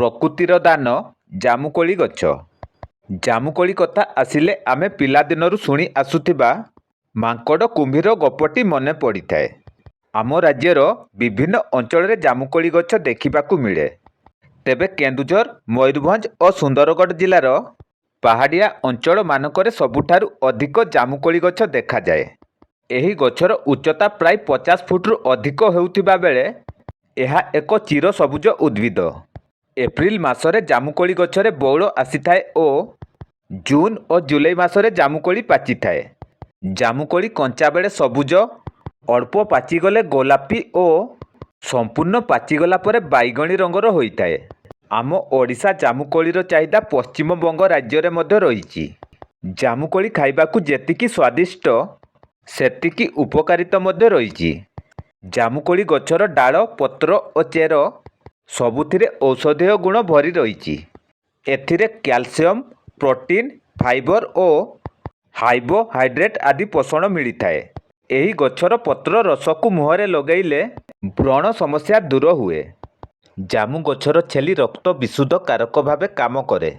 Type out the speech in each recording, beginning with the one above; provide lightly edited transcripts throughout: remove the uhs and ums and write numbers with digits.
ପ୍ରକୃତିର ଦାନ ଜାମୁକୋଳି ଗଛ। ଜାମୁକୋଳି କଥା ଆସିଲେ ଆମେ ପିଲାଦିନରୁ ଶୁଣି ଆସୁଥିବା ମାଙ୍କଡ଼ କୁମ୍ଭୀର ଗପଟି ମନେ ପଡ଼ିଥାଏ। ଆମ ରାଜ୍ୟର ବିଭିନ୍ନ ଅଞ୍ଚଳରେ ଜାମୁକୋଳି ଗଛ ଦେଖିବାକୁ ମିଳେ। ତେବେ କେନ୍ଦୁଝର, ମୟୂରଭଞ୍ଜ ଓ ସୁନ୍ଦରଗଡ଼ ଜିଲ୍ଲାର ପାହାଡ଼ିଆ ଅଞ୍ଚଳମାନଙ୍କରେ ସବୁଠାରୁ ଅଧିକ ଜାମୁକୋଳି ଗଛ ଦେଖାଯାଏ। ଏହି ଗଛର ଉଚ୍ଚତା ପ୍ରାୟ 50 ଫୁଟରୁ ଅଧିକ ହେଉଥିବା ବେଳେ ଏହା ଏକ ଚିରସବୁଜ ଉଦ୍ଭିଦ। ଏପ୍ରିଲ ମାସରେ ଜାମୁକୋଳି ଗଛରେ ବଉଳ ଆସିଥାଏ ଓ ଜୁନ ଓ ଜୁଲାଇ ମାସରେ ଜାମୁକୋଳି ପାଚିଥାଏ। ଜାମୁକୋଳି କଞ୍ଚାବେଳେ ସବୁଜ, ଅଳ୍ପ ପାଚିଗଲେ ଗୋଲାପୀ ଓ ସମ୍ପୂର୍ଣ୍ଣ ପାଚିଗଲା ପରେ ବାଇଗଣୀ ରଙ୍ଗର ହୋଇଥାଏ। ଆମ ଓଡ଼ିଶା ଜାମୁକୋଳିର ଚାହିଦା ପଶ୍ଚିମବଙ୍ଗ ରାଜ୍ୟରେ ମଧ୍ୟ ରହିଛି। ଜାମୁକୋଳି ଖାଇବାକୁ ଯେତିକି ସ୍ୱାଦିଷ୍ଟ ସେତିକି ଉପକାରିତା ମଧ୍ୟ ରହିଛି। ଜାମୁକୋଳି ଗଛର ଡାଳ, ପତ୍ର ଓ ଚେର ସବୁଥିରେ ଔଷଧୀୟ ଗୁଣ ଭରି ରହିଛି। ଏଥିରେ କ୍ୟାଲସିୟମ, ପ୍ରୋଟିନ୍, ଫାଇବର ଓ କାର୍ବୋହାଇଡ୍ରେଟ୍ ଆଦି ପୋଷଣ ମିଳିଥାଏ। ଏହି ଗଛର ପତ୍ର ରସକୁ ମୁହଁରେ ଲଗାଇଲେ ବ୍ରଣ ସମସ୍ୟା ଦୂର ହୁଏ। ଜାମୁ ଗଛର ଛେଲି ରକ୍ତ ବିଶୁଦ୍ଧକାରକ ଭାବେ କାମ କରେ।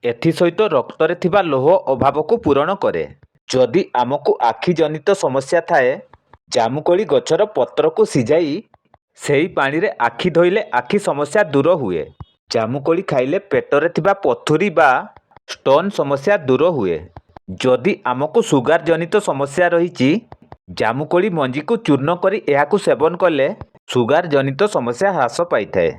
ଏଥିସହିତ ରକ୍ତରେ ଥିବା ଲୌହ ଅଭାବକୁ ପୂରଣ କରେ। ଯଦି ଆମକୁ ଆଖି ଜନିତ ସମସ୍ୟା ଥାଏ, ଜାମୁକୋଳି ଗଛର ପତ୍ରକୁ ସିଝାଇ ସେହି ପାଣିରେ ଆଖି ଧୋଇଲେ ଆଖି ସମସ୍ୟା ଦୂର ହୁଏ। ଜାମୁକୋଳି ଖାଇଲେ ପେଟରେ ଥିବା ପଥୁରୀ ବା ଷ୍ଟୋନ୍ ସମସ୍ୟା ଦୂର ହୁଏ। ଯଦି ଆମକୁ ସୁଗାର ଜନିତ ସମସ୍ୟା ରହିଛି, ଜାମୁକୋଳି ମଞ୍ଜିକୁ ଚୂର୍ଣ୍ଣ କରି ଏହାକୁ ସେବନ କଲେ ସୁଗାର ଜନିତ ସମସ୍ୟା ହ୍ରାସ ପାଇଥାଏ।